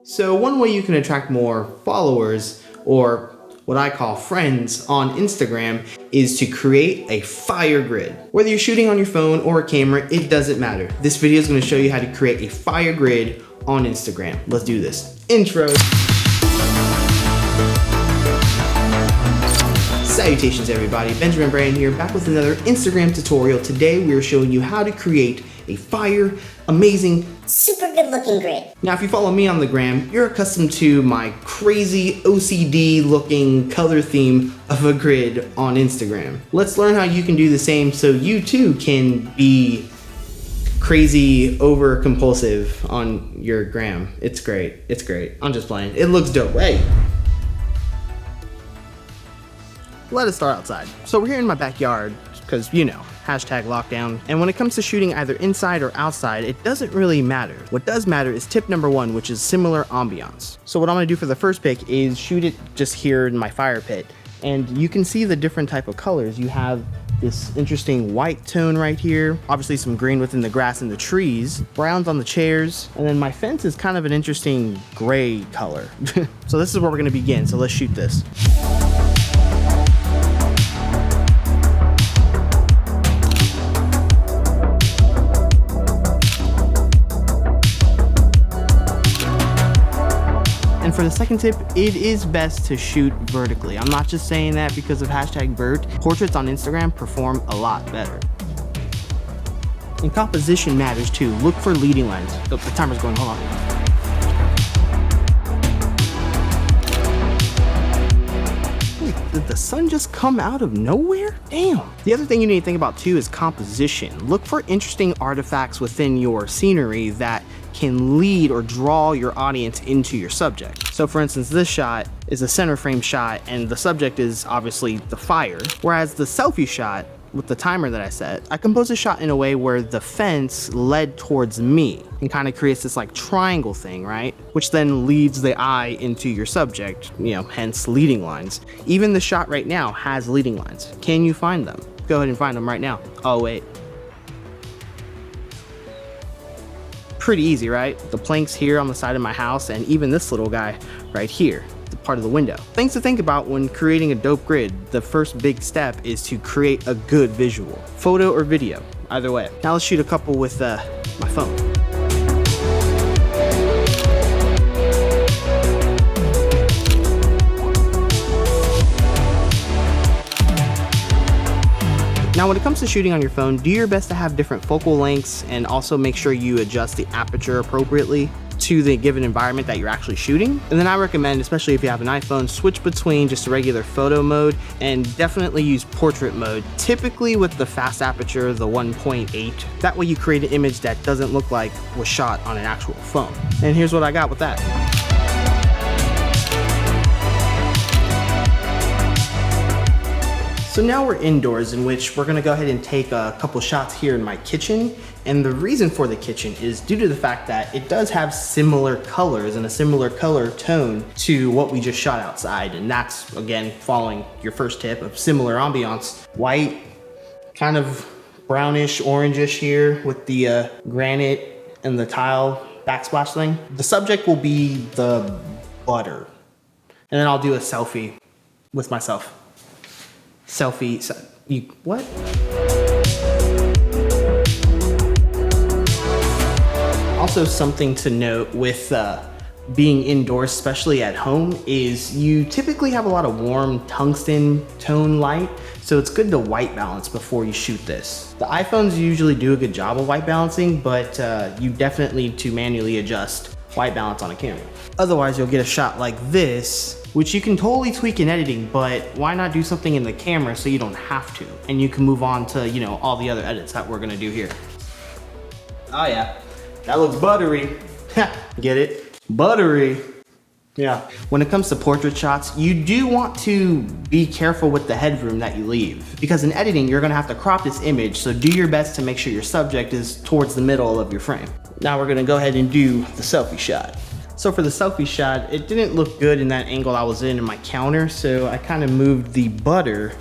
So one way you can attract more followers, or what I call friends, on Instagram is to create a fire grid. Whether you're shooting on your phone or a camera, it doesn't matter. This video is going to show you how to create a fire grid on Instagram. Let's do this. Intro. Salutations everybody, Benjamin Brandon here, back with another Instagram tutorial. Today we are showing you how to create a fire, amazing, super good looking grid. Now if you follow me on the gram, you're accustomed to my crazy OCD looking color theme of a grid on Instagram. Let's learn how you can do the same so you too can be crazy over compulsive on your gram. It's great, it's great. I'm just playing, it looks dope. Hey! Let us start outside. So we're here in my backyard because, you know, hashtag lockdown. And when it comes to shooting either inside or outside, it doesn't really matter. What does matter is tip number one, which is similar ambiance. So what I'm gonna do for the first pick is shoot it just here in my fire pit. And you can see the different type of colors. You have this interesting white tone right here, obviously some green within the grass and the trees, browns on the chairs, and then my fence is kind of an interesting gray color. So this is where we're gonna begin, so let's shoot this. And for the second tip, it is best to shoot vertically. I'm not just saying that because of hashtag vert. Portraits on Instagram perform a lot better. And composition matters too. Look for leading lines. Oh, the timer's going, hold on. Did the sun just come out of nowhere? Damn. The other thing you need to think about too is composition. Look for interesting artifacts within your scenery that can lead or draw your audience into your subject. So for instance, this shot is a center frame shot and the subject is obviously the fire. Whereas the selfie shot with the timer that I set, I composed a shot in a way where the fence led towards me and kind of creates this like triangle thing, right? Which then leads the eye into your subject, you know, hence leading lines. Even the shot right now has leading lines. Can you find them? Go ahead and find them right now. Oh wait. Pretty easy, right? The planks here on the side of my house and even this little guy right here, the part of the window. Things to think about when creating a dope grid. The first big step is to create a good visual, photo or video, either way. Now let's shoot a couple with my phone. Now when it comes to shooting on your phone, do your best to have different focal lengths and also make sure you adjust the aperture appropriately to the given environment that you're actually shooting. And then I recommend, especially if you have an iPhone, switch between just a regular photo mode and definitely use portrait mode, typically with the fast aperture, the 1.8. That way you create an image that doesn't look like was shot on an actual phone. And here's what I got with that. So now we're indoors, in which we're gonna go ahead and take a couple shots here in my kitchen. And the reason for the kitchen is due to the fact that it does have similar colors and a similar color tone to what we just shot outside. And that's, again, following your first tip of similar ambiance. White, kind of brownish, orangish here with the granite and the tile backsplash thing. The subject will be the butter. And then I'll do a selfie with myself. Selfie, what? Also something to note with being indoors, especially at home, is you typically have a lot of warm tungsten tone light, so it's good to white balance before you shoot this. The iPhones usually do a good job of white balancing, but you definitely need to manually adjust white balance on a camera. Otherwise, you'll get a shot like this, which you can totally tweak in editing, but why not do something in the camera so you don't have to? And you can move on to, you know, all the other edits that we're gonna do here. Oh yeah, that looks buttery. Get it? Buttery. Yeah. When it comes to portrait shots, you do want to be careful with the headroom that you leave. Because in editing, you're gonna have to crop this image, so do your best to make sure your subject is towards the middle of your frame. Now we're gonna go ahead and do the selfie shot. So for the selfie shot, it didn't look good in that angle I was in my counter, so I kind of moved the butter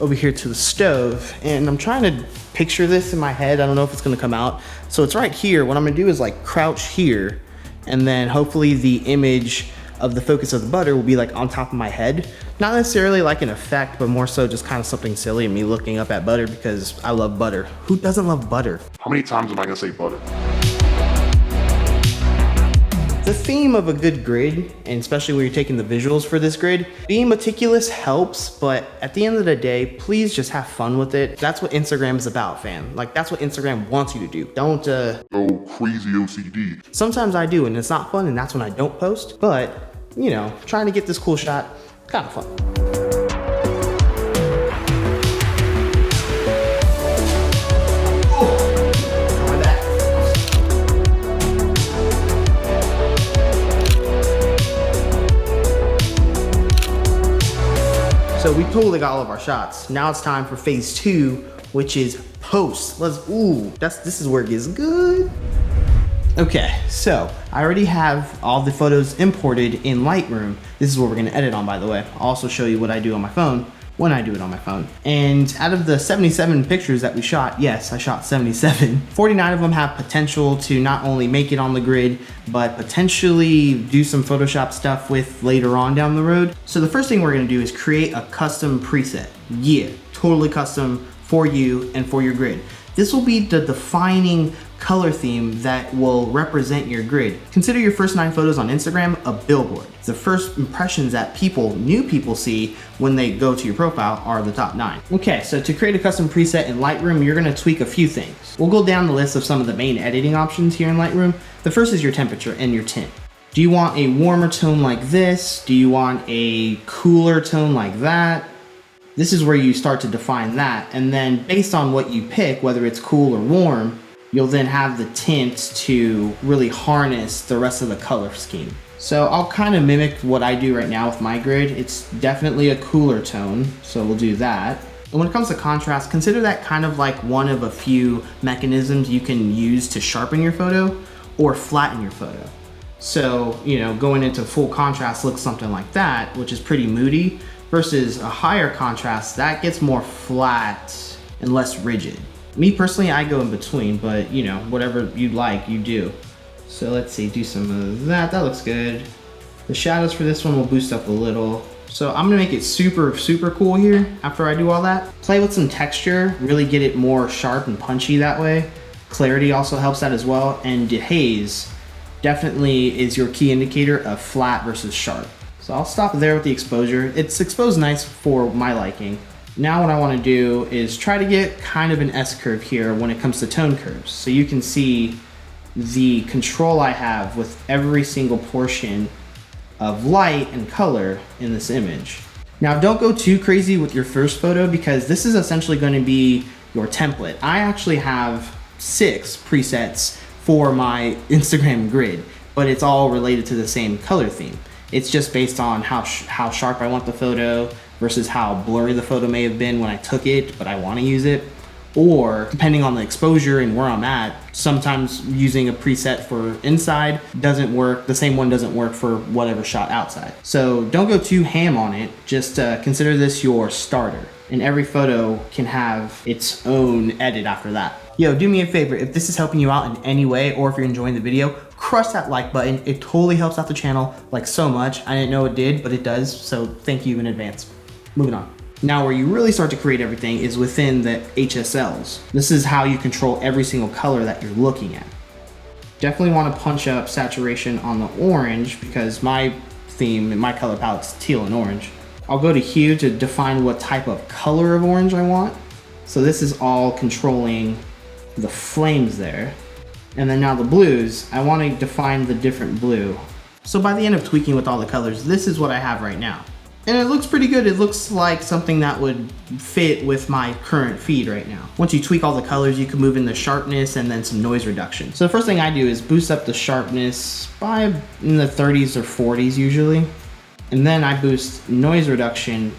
over here to the stove, and I'm trying to picture this in my head. I don't know if it's gonna come out. So it's right here. What I'm gonna do is like crouch here and then hopefully the image of the focus of the butter will be like on top of my head. Not necessarily like an effect, but more so just kind of something silly and me looking up at butter because I love butter. Who doesn't love butter? How many times am I gonna say butter? The theme of a good grid, and especially when you're taking the visuals for this grid, being meticulous helps, but at the end of the day, please just have fun with it. That's what Instagram is about, fam. Like, that's what Instagram wants you to do. Don't, Go crazy OCD. Sometimes I do, and it's not fun, and that's when I don't post, but, you know, trying to get this cool shot, kind of fun. So we totally got all of our shots. Now it's time for phase 2, which is post. This is where it gets good. Okay, so I already have all the photos imported in Lightroom. This is what we're gonna edit on, by the way. I'll also show you what I do on my phone when I do it on my phone. And out of the 77 pictures that we shot, yes, I shot 77, 49 of them have potential to not only make it on the grid, but potentially do some Photoshop stuff with later on down the road. So the first thing we're gonna do is create a custom preset. Yeah, totally custom for you and for your grid. This will be the defining color theme that will represent your grid. Consider your first 9 photos on Instagram a billboard. The first impressions that new people see when they go to your profile are the top 9. Okay, so to create a custom preset in Lightroom, you're gonna tweak a few things. We'll go down the list of some of the main editing options here in Lightroom. The first is your temperature and your tint. Do you want a warmer tone like this? Do you want a cooler tone like that? This is where you start to define that, and then based on what you pick, whether it's cool or warm, you'll then have the tint to really harness the rest of the color scheme. So I'll kind of mimic what I do right now with my grid. It's definitely a cooler tone, so we'll do that. And when it comes to contrast, consider that kind of like one of a few mechanisms you can use to sharpen your photo or flatten your photo. So, you know, going into full contrast looks something like that, which is pretty moody, versus a higher contrast that gets more flat and less rigid. Me personally, I go in between, but you know, whatever you like, you do. So let's see, do some of that. That looks good. The shadows for this one will boost up a little. So I'm gonna make it super, super cool here after I do all that. Play with some texture, really get it more sharp and punchy that way. Clarity also helps that as well. And haze definitely is your key indicator of flat versus sharp. So I'll stop there with the exposure. It's exposed nice for my liking. Now what I want to do is try to get kind of an S-curve here when it comes to tone curves. So you can see the control I have with every single portion of light and color in this image. Now don't go too crazy with your first photo because this is essentially going to be your template. I actually have 6 presets for my Instagram grid, but it's all related to the same color theme. It's just based on how sharp I want the photo versus how blurry the photo may have been when I took it, but I want to use it. Or depending on the exposure and where I'm at, sometimes using a preset for inside doesn't work. The same one doesn't work for whatever shot outside. So don't go too ham on it. Just consider this your starter. And every photo can have its own edit after that. Yo, do me a favor, if this is helping you out in any way, or if you're enjoying the video, crush that like button. It totally helps out the channel, like so much. I didn't know it did, but it does, so thank you in advance. Moving on. Now where you really start to create everything is within the HSLs. This is how you control every single color that you're looking at. Definitely want to punch up saturation on the orange because my theme and my color palette's teal and orange. I'll go to hue to define what type of color of orange I want. So this is all controlling the flames there. And then now the blues, I want to define the different blue. So by the end of tweaking with all the colors, this is what I have right now. And it looks pretty good. It looks like something that would fit with my current feed right now. Once you tweak all the colors, you can move in the sharpness and then some noise reduction. So the first thing I do is boost up the sharpness by in the 30s or 40s usually. And then I boost noise reduction,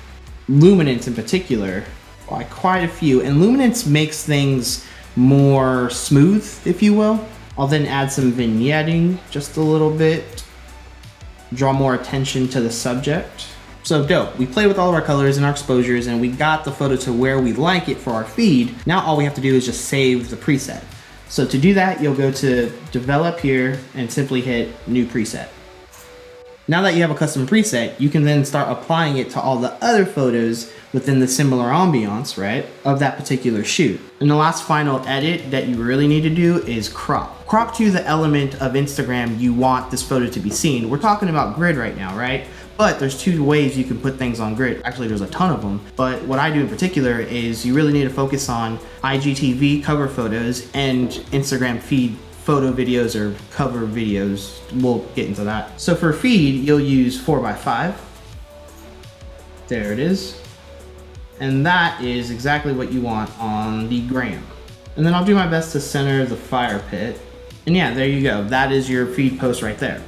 luminance in particular, by quite a few. And luminance makes things more smooth, if you will. I'll then add some vignetting, just a little bit. Draw more attention to the subject. So dope, we played with all of our colors and our exposures and we got the photo to where we like it for our feed. Now all we have to do is just save the preset. So to do that, you'll go to develop here and simply hit new preset. Now that you have a custom preset, you can then start applying it to all the other photos within the similar ambiance, right, of that particular shoot. And the last final edit that you really need to do is crop. Crop to the element of Instagram you want this photo to be seen. We're talking about grid right now, right? But there's two ways you can put things on grid. Actually, there's a ton of them. But what I do in particular is you really need to focus on IGTV cover photos and Instagram feed photo videos or cover videos. We'll get into that. So for feed, you'll use 4x5. There it is. And that is exactly what you want on the gram. And then I'll do my best to center the fire pit. And yeah, there you go. That is your feed post right there.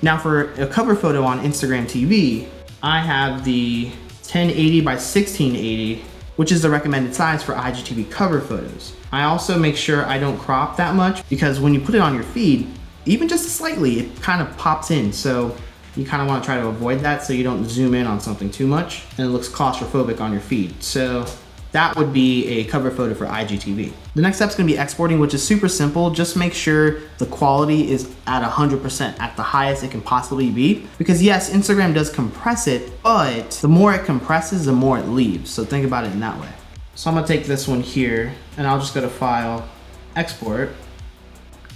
Now for a cover photo on Instagram TV, I have the 1080 by 1680, which is the recommended size for IGTV cover photos. I also make sure I don't crop that much because when you put it on your feed, even just slightly, it kind of pops in. So you kind of want to try to avoid that so you don't zoom in on something too much and it looks claustrophobic on your feed. So that would be a cover photo for IGTV. The next step is going to be exporting, which is super simple. Just make sure the quality is at 100%, at the highest it can possibly be. Because yes, Instagram does compress it, but the more it compresses, the more it leaves. So think about it in that way. So I'm gonna take this one here and I'll just go to File, Export.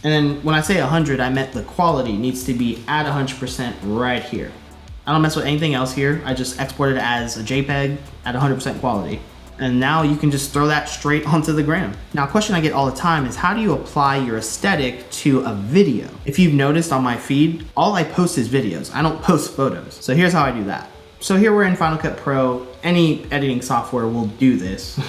And then when I say 100, I meant the quality needs to be at 100% right here. I don't mess with anything else here. I just export it as a JPEG at 100% quality. And now you can just throw that straight onto the gram. Now, a question I get all the time is how do you apply your aesthetic to a video? If you've noticed on my feed, all I post is videos. I don't post photos. So here's how I do that. So here we're in Final Cut Pro. Any editing software will do this.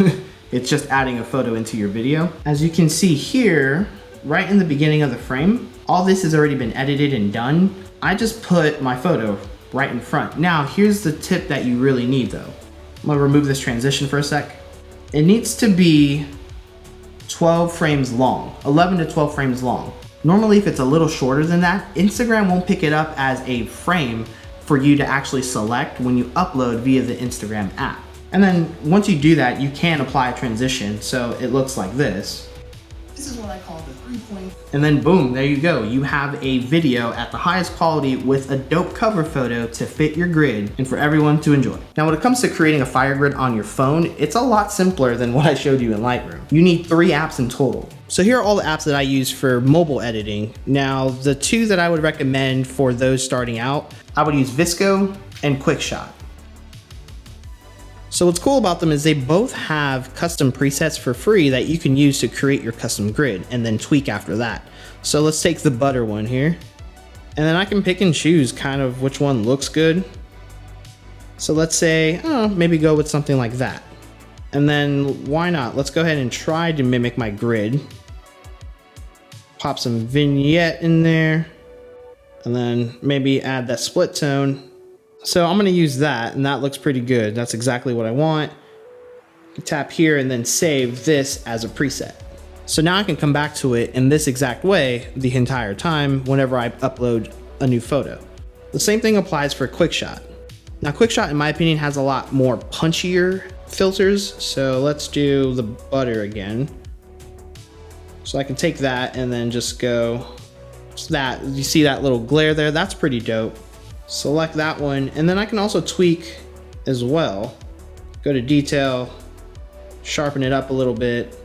It's just adding a photo into your video. As you can see here, right in the beginning of the frame, all this has already been edited and done. I just put my photo right in front. Now, here's the tip that you really need though. I'm gonna remove this transition for a sec. It needs to be 12 frames long, 11 to 12 frames long. Normally, if it's a little shorter than that, Instagram won't pick it up as a frame for you to actually select when you upload via the Instagram app. And then once you do that, you can apply a transition. So it looks like this. This is what I call the 3-point. And then boom, there you go. You have a video at the highest quality with a dope cover photo to fit your grid and for everyone to enjoy. Now, when it comes to creating a fire grid on your phone, it's a lot simpler than what I showed you in Lightroom. You need 3 apps in total. So here are all the apps that I use for mobile editing. Now, the 2 that I would recommend for those starting out, I would use VSCO and Quickshot. So what's cool about them is they both have custom presets for free that you can use to create your custom grid and then tweak after that. So let's take the butter one here. And then I can pick and choose kind of which one looks good. So let's say, maybe go with something like that. And then why not? Let's go ahead and try to mimic my grid. Pop some vignette in there. And then maybe add that split tone. So I'm gonna use that, and that looks pretty good. That's exactly what I want. Tap here and then save this as a preset. So now I can come back to it in this exact way the entire time whenever I upload a new photo. The same thing applies for Quickshot. Now Quickshot, in my opinion, has a lot more punchier filters. So let's do the butter again. So I can take that and then just go, so that, you see that little glare there? That's pretty dope. Select that one, and then I can also tweak as well. Go to detail, sharpen it up a little bit,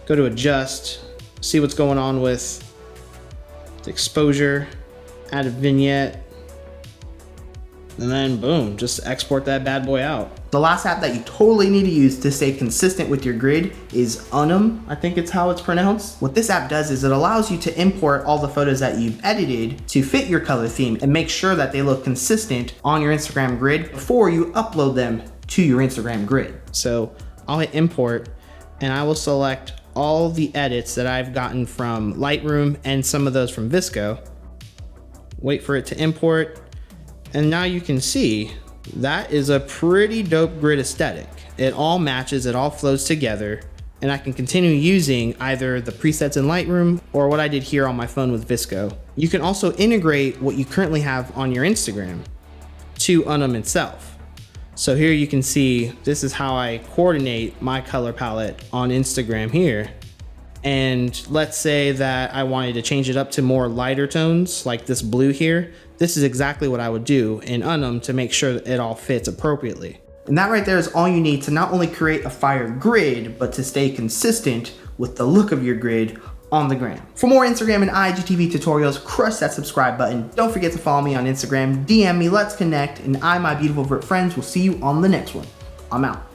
go to adjust, see what's going on with the exposure, add a vignette, and then boom, just export that bad boy out. The last app that you totally need to use to stay consistent with your grid is Unum, I think it's how it's pronounced. What this app does is it allows you to import all the photos that you've edited to fit your color theme and make sure that they look consistent on your Instagram grid before you upload them to your Instagram grid. So I'll hit import and I will select all the edits that I've gotten from Lightroom and some of those from VSCO. Wait for it to import. And now you can see that is a pretty dope grid aesthetic. It all matches, it all flows together, and I can continue using either the presets in Lightroom or what I did here on my phone with VSCO. You can also integrate what you currently have on your Instagram to Unum itself. So here you can see this is how I coordinate my color palette on Instagram here. And let's say that I wanted to change it up to more lighter tones, like this blue here. This is exactly what I would do in Unum to make sure that it all fits appropriately. And that right there is all you need to not only create a fire grid, but to stay consistent with the look of your grid on the gram. For more Instagram and IGTV tutorials, crush that subscribe button. Don't forget to follow me on Instagram, DM me, let's connect, and I, my beautiful Vert friends, will see you on the next one. I'm out.